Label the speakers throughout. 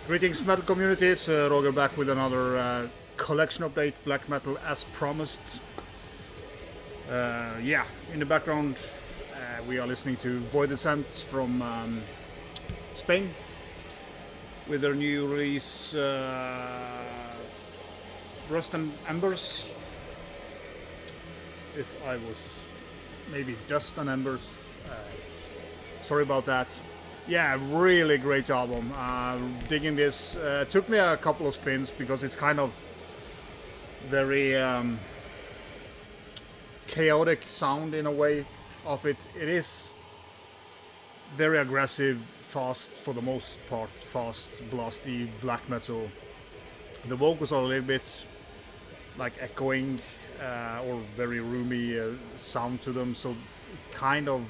Speaker 1: Greetings, metal community. It's Roger back with another collection update, black metal as promised. Yeah, in the background we are listening to Voidescent from Spain with their new release Rust and Embers. If I was maybe Dust and Embers, sorry about that. Yeah, really great album. Digging this. Took me a couple of spins because it's kind of very chaotic sound in a way of it. It is very aggressive, fast for the most part, fast, blasty black metal. The vocals are a little bit like echoing or very roomy sound to them, so it kind of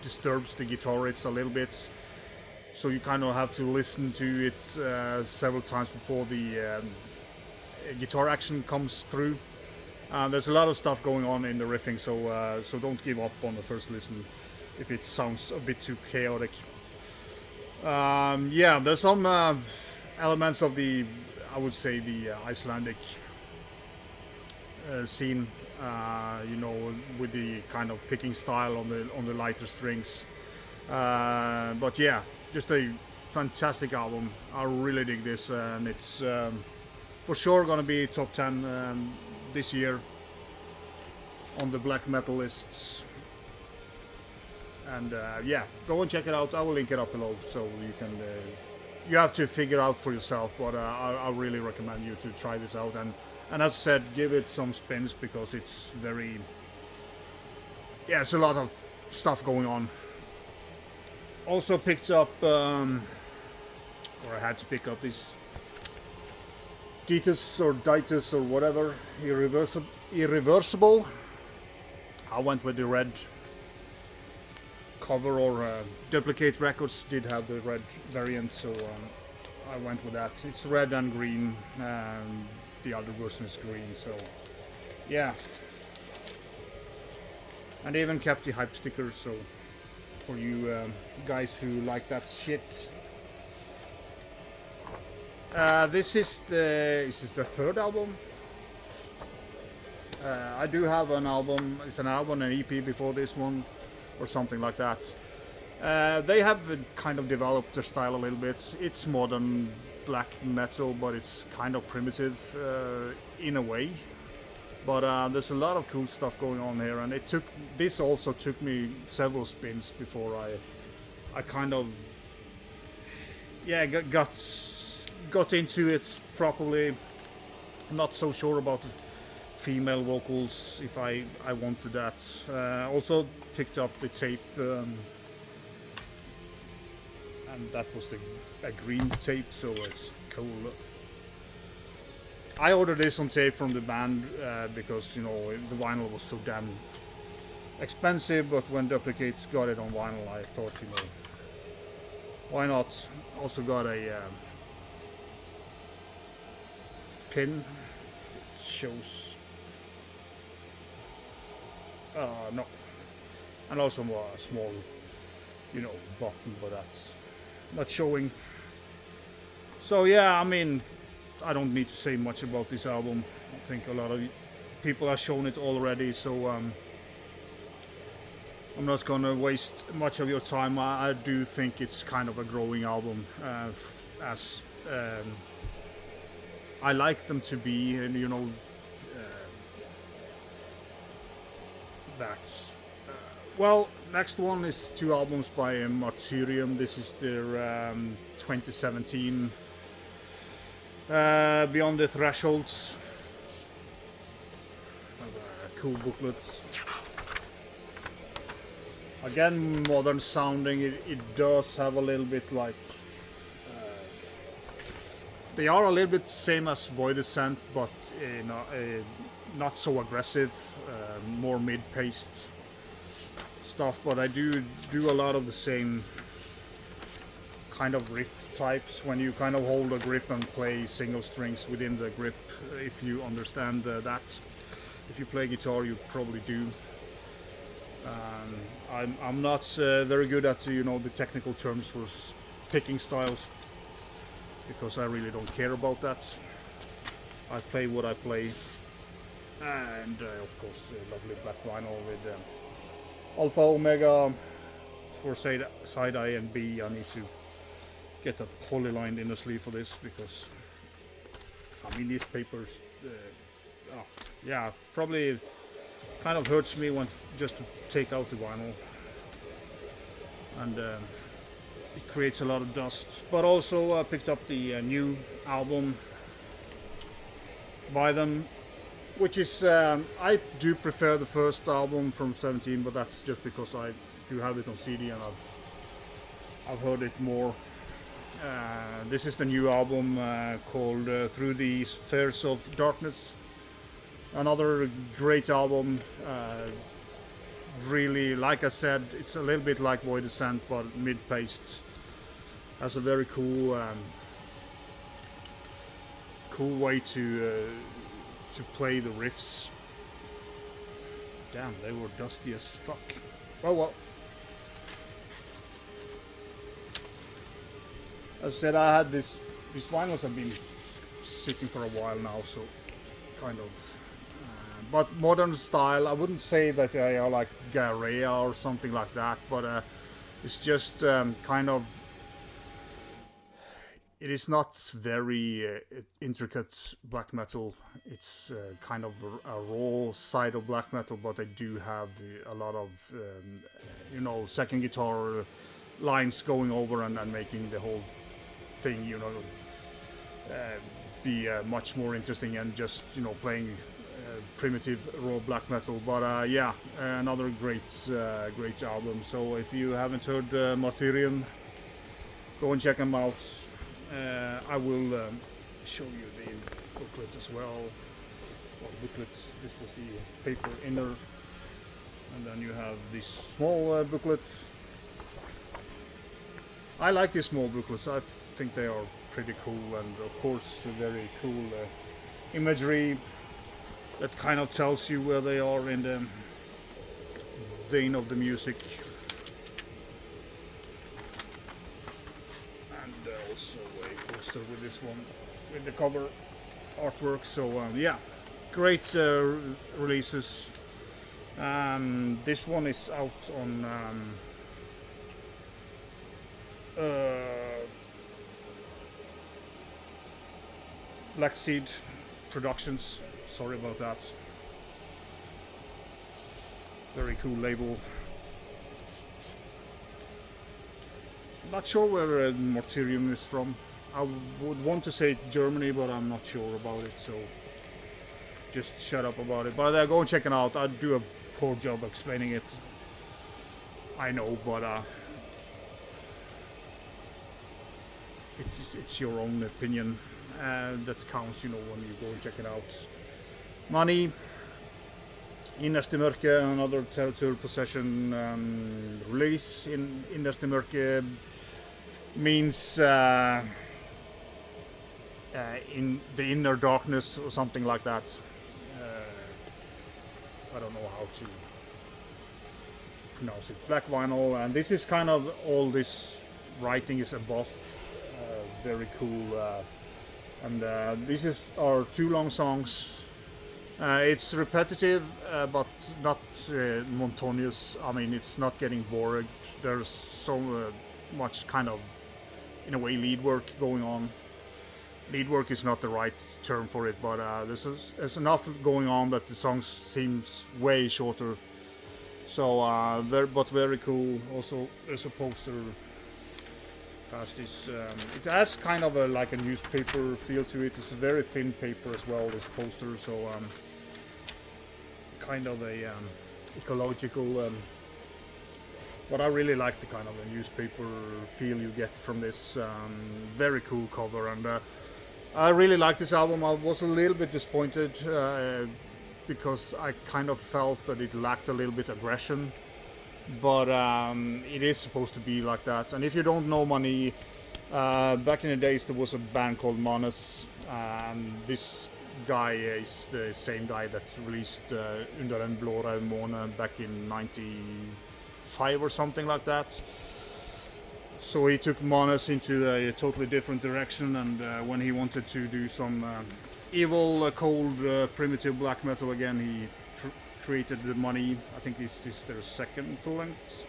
Speaker 1: disturbs the guitar riffs a little bit. So you kind of have to listen to it several times before the guitar action comes through. There's a lot of stuff going on in the riffing, so don't give up on the first listen if it sounds a bit too chaotic. Yeah, there's some elements of the, I would say, the Icelandic scene, you know, with the kind of picking style on the lighter strings. But yeah, just a fantastic album. I really dig this, and it's for sure gonna be top 10 this year on the black metal lists. And yeah, go and check it out. I will link it up below so you can you have to figure out for yourself, but I really recommend you to try this out, and as I said, give it some spins because it's very, yeah, it's a lot of stuff going on. Also picked up, or I had to pick up this Deitus or Deitus or whatever, Irreversible. I went with the red cover, or Duplicate Records did have the red variant, so I went with that. It's red and green, the other version is green, so yeah. And they even kept the hype sticker, so for you guys who like that shit. This is the third album. I do have an album. It's an album, an EP before this one, or something like that. They have kind of developed their style a little bit. It's modern black metal, but it's kind of primitive in a way. But there's a lot of cool stuff going on here, and this also took me several spins before I kind of, yeah, got into it properly. Not so sure about the female vocals, if I wanted that. Also picked up the tape, and that was a green tape, so it's cool. I ordered this on tape from the band because, you know, the vinyl was so damn expensive, but when Duplicates got it on vinyl, I thought, you know, why not? Also got a pin. It shows. No. And also a small, you know, button, but that's not showing. So yeah, I mean, I don't need to say much about this album. I think a lot of people have shown it already, so I'm not gonna waste much of your time. I do think it's kind of a growing album, as I like them to be, and you know, that's well. Next one is two albums by Marthyrium. This is their 2017. Beyond the Thresholds. Cool booklets. Again, modern sounding. It does have a little bit like. They are a little bit same as Voidescent, but not so aggressive. More mid-paced stuff. But I do a lot of the same kind of riff types when you kind of hold a grip and play single strings within the grip, if you understand that. If you play guitar, you probably do. I'm not very good at, you know, the technical terms for picking styles, because I really don't care about that. I play what I play, and of course lovely black vinyl with Alpha Omega for side A and B. I need to get a polylined inner sleeve for this, because I mean these papers, yeah, probably kind of hurts me when just to take out the vinyl, and it creates a lot of dust. But also I picked up the new album by them, which is I do prefer the first album from 17, but that's just because I do have it on CD and I've heard it more. This is the new album called Through the Spheres of Darkness. Another great album. Really, like I said, it's a little bit like Voidescent, but mid-paced. Has a very cool way to play the riffs. Damn, they were dusty as fuck. Oh well. As I said, I had these vinyls have been sitting for a while now, so kind of. But modern style, I wouldn't say that they are like Garea or something like that, but it's just kind of. It is not very intricate black metal. It's kind of a raw side of black metal, but they do have a lot of, you know, second guitar lines going over and making the whole thing, you know, be much more interesting and just, you know, playing primitive raw black metal. But yeah, another great album. So if you haven't heard Marthyrium, go and check them out. I will show you the booklet as well. Well, booklet. This was the paper inner, and then you have this small booklet. I like these small booklets. I think they are pretty cool, and of course very cool imagery that kind of tells you where they are in the vein of the music. And also a poster with this one, with the cover artwork. So yeah, great releases. This one is out on Black Seed Productions. Sorry about that. Very cool label. Not sure where Marthyrium is from. I would want to say Germany, but I'm not sure about it, so just shut up about it. But go and check it out. I do a poor job explaining it, I know, but it's your own opinion that counts, you know, when you go and check it out. Manii, Innerst, Mørke, another Territorial Possession release. In Innerst, Mørke means in the inner darkness or something like that. I don't know how to pronounce it. Black vinyl, and this is kind of all this writing is embossed. Very cool. And these are 2 long songs. It's repetitive, but not monotonous. I mean, it's not getting bored. There's so much kind of, in a way, lead work going on. Lead work is not the right term for it, but there's enough going on that the song seems way shorter. So, very cool. Also, there's a poster. This, it has kind of like a newspaper feel to it. It's a very thin paper as well, this poster, so kind of a ecological, but I really like the kind of a newspaper feel you get from this. Very cool cover, and I really like this album. I was a little bit disappointed because I kind of felt that it lacked a little bit aggression. But it is supposed to be like that. And if you don't know Manii, back in the days there was a band called Manes, and this guy is the same guy that released Under en blå-rød måne back in '95 or something like that. So he took Manas into a totally different direction, and when he wanted to do some evil, cold, primitive black metal again, he created the Manii. I think this is their second full length.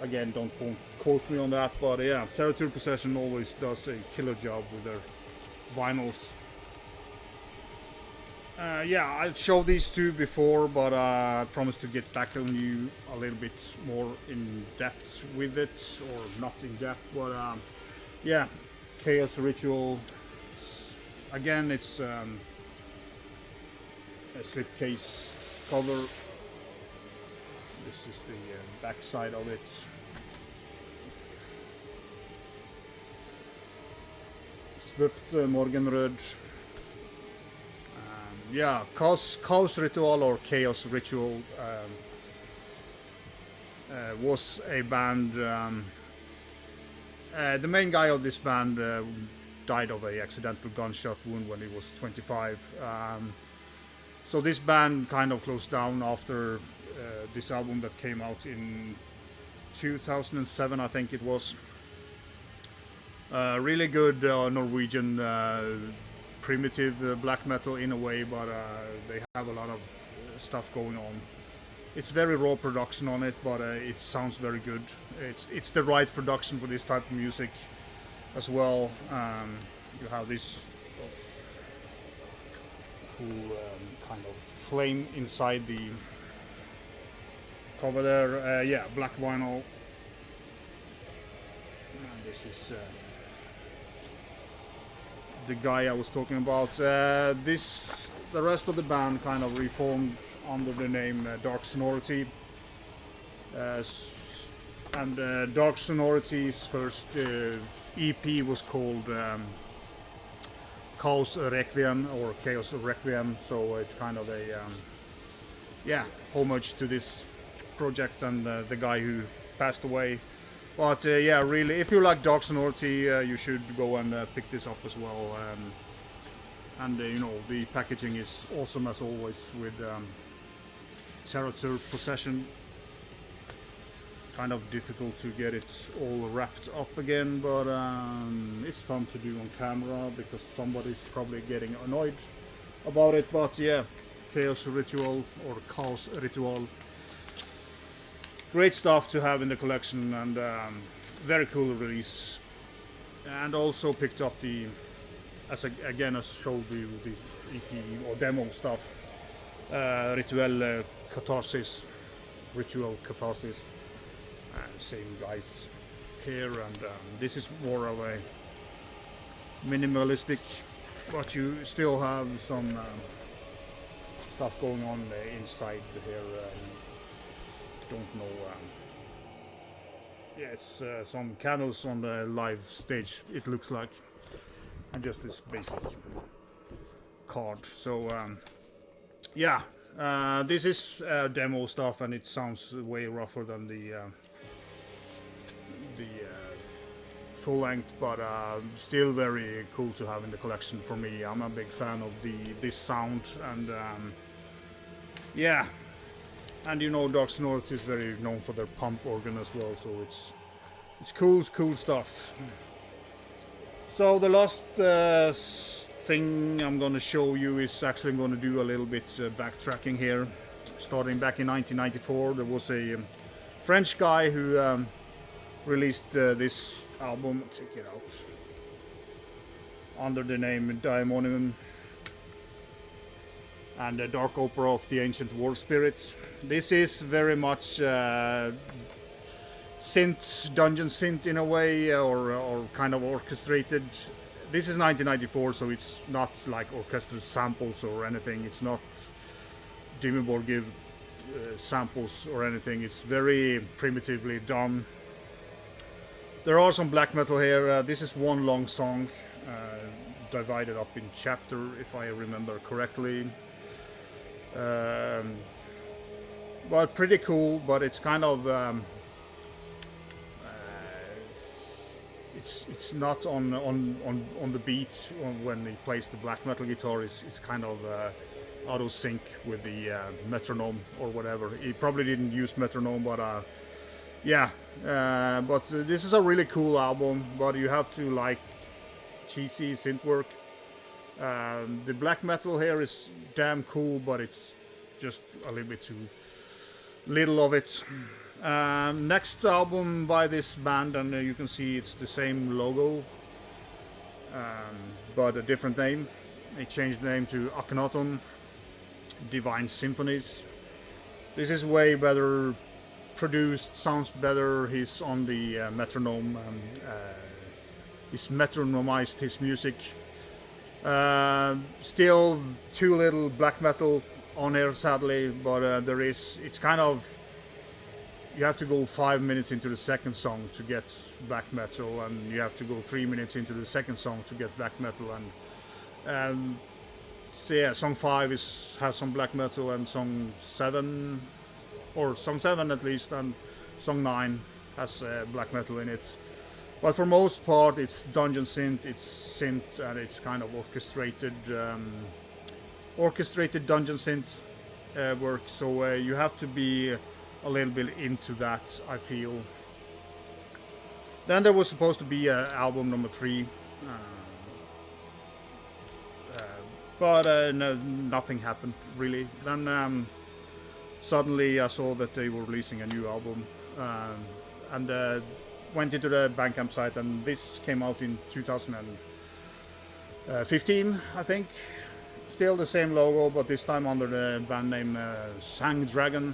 Speaker 1: Again, don't quote me on that, but yeah, Territory Possession always does a killer job with their vinyls. Yeah, I showed these two before, but I promised to get back on you a little bit more in depth with it, or not in depth, but yeah, Chaos Ritual. Again, it's a slipcase cover. This is the back side of it. Svøpt, Morgenrød. Yeah, Kaosritual or Chaos Ritual was a band. The main guy of this band died of a accidental gunshot wound when he was 25. So this band kind of closed down after this album that came out in 2007, I think it was. Really good Norwegian primitive black metal in a way, but they have a lot of stuff going on. It's very raw production on it, but it sounds very good. It's the right production for this type of music as well. You have this cool kind of flame inside the cover there. Yeah, black vinyl. And this is the guy I was talking about. The rest of the band kind of reformed under the name Dark Sonority. And Dark Sonority's first EP was called Requiem or Chaos Requiem, so it's kind of a yeah, homage to this project and the guy who passed away. But yeah, really, if you like Dark Sonority, you should go and pick this up as well. And you know, the packaging is awesome as always with Territory Possession. Kind of difficult to get it all wrapped up again, but it's fun to do on camera because somebody's probably getting annoyed about it. But yeah, Chaos Ritual or Kaosritual. Great stuff to have in the collection, and very cool release. And also picked up the, as showed you the EP or demo stuff, Rituell Katarsis, Ritual Katarsis. Same guys here, and this is more of a minimalistic, but you still have some stuff going on inside here. Don't know. Yeah, it's some candles on the live stage, it looks like, and just this basic card. So yeah, this is demo stuff, and it sounds way rougher than the full length, but still very cool to have in the collection for me. I'm a big fan of this sound, and yeah. And you know, Dark Sonority is very known for their pump organ as well, so it's cool stuff. So the last thing I'm gonna show you is actually I'm gonna do a little bit backtracking here. Starting back in 1994, there was a French guy who released this album. Check it out, under the name Daemonium and the Dark Opera of the Ancient War Spirits. This is very much synth, dungeon synth in a way, or kind of orchestrated. This is 1994, so it's not like orchestral samples or anything. It's not Dimmerborg give samples or anything. It's very primitively done. There are some black metal here. This is one long song, divided up in chapter, if I remember correctly. But pretty cool, but it's kind of it's not on the beat when he plays the black metal guitar. It's kind of out of sync with the metronome or whatever. He probably didn't use metronome, but yeah, but this is a really cool album, but you have to like cheesy synth work. The black metal here is damn cool, but it's just a little bit too little of it. Next album by this band, and you can see it's the same logo, but a different name. They changed the name to Akhenaton, Divine Symphonies. This is way better produced, sounds better. He's on the metronome, he's metronomized his music. Still too little black metal on here, sadly, but there is. It's kind of, you have to go 5 minutes into the second song to get black metal, and you have to go 3 minutes into the second song to get black metal, and so yeah, song 5 has some black metal, and song 7, or song 7 at least, and song 9 has black metal in it. But for most part, it's dungeon synth, it's synth, and it's kind of orchestrated dungeon synth work. So you have to be a little bit into that, I feel. Then there was supposed to be album number 3, but no, nothing happened really. Then suddenly I saw that they were releasing a new album, and went into the Bandcamp site, and this came out in 2015, I think. Still the same logo, but this time under the band name Sangdragon,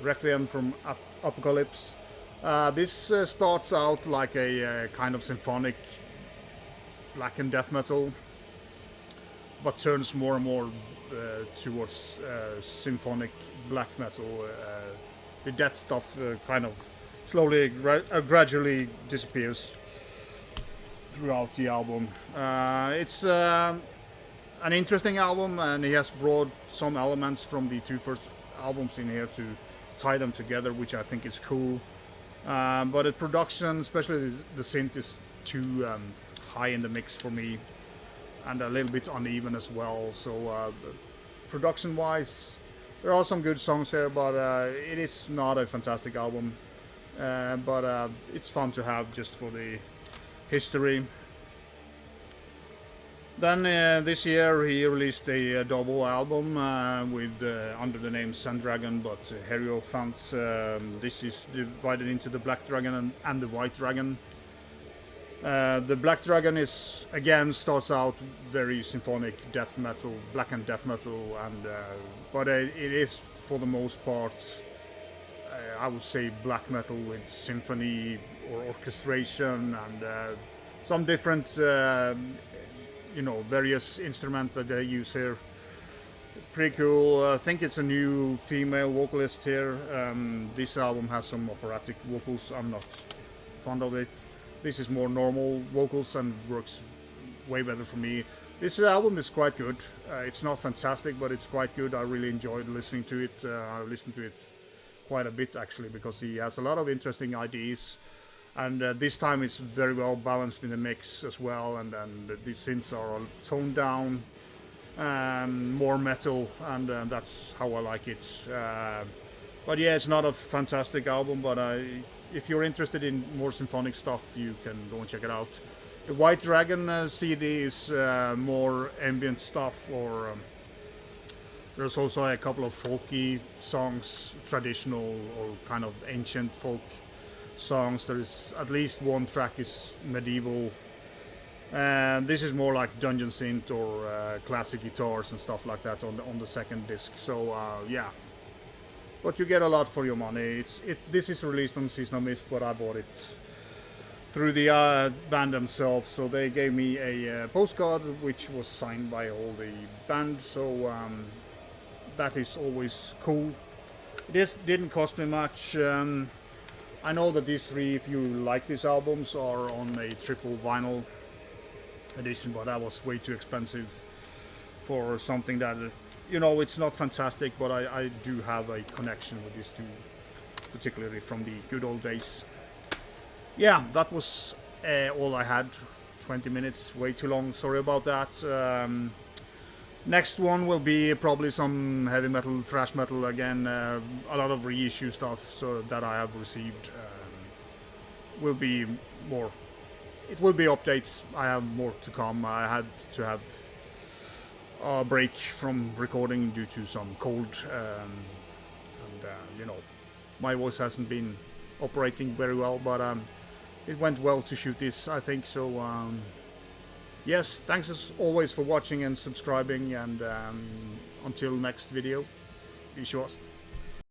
Speaker 1: Requiem from Apocalypse. This starts out like a kind of symphonic black and death metal, but turns more and more towards symphonic black metal. The death stuff kind of slowly, gradually disappears throughout the album. It's an interesting album, and he has brought some elements from the 2 first albums in here to tie them together, which I think is cool. But the production, especially the synth, is too high in the mix for me, and a little bit uneven as well. So production-wise, there are some good songs here, but it is not a fantastic album. But it's fun to have just for the history. Then this year he released a double album with under the name Sangdragon, but Hierophant. This is divided into the Black Dragon and the White Dragon. The Black Dragon is again starts out very symphonic death metal, black and death metal, and but it is for the most part, I would say, black metal with symphony or orchestration and some different, various instruments that they use here. Pretty cool. I think it's a new female vocalist here. This album has some operatic vocals. I'm not fond of it. This is more normal vocals and works way better for me. This album is quite good. It's not fantastic, but it's quite good. I really enjoyed listening to it. I listened to it quite a bit actually, because he has a lot of interesting ideas, and this time it's very well balanced in the mix as well, and the synths are toned down, more metal, and that's how I like it. But yeah, it's not a fantastic album, but if you're interested in more symphonic stuff, you can go and check it out. The White Dragon CD is more ambient stuff, or there's also a couple of folky songs, traditional or kind of ancient folk songs. There is at least one track is medieval, and this is more like dungeon synth or classic guitars and stuff like that on the second disc. So yeah, but you get a lot for your money. This is released on Season of Mist, but I bought it through the band themselves. So they gave me a postcard which was signed by all the band. So that is always cool. It didn't cost me much. I know that these 3, if you like these albums, are on a triple vinyl edition, but that was way too expensive for something that, it's not fantastic, but I do have a connection with these 2, particularly from the good old days. Yeah, that was all I had. 20 minutes, way too long, sorry about that. Next one will be probably some heavy metal, thrash metal again. A lot of reissue stuff so that I have received. Will be more. It will be updates. I have more to come. I had to have a break from recording due to some cold, and you know, my voice hasn't been operating very well, but it went well to shoot this, I think. So yes, thanks as always for watching and subscribing, and until next video, be sure.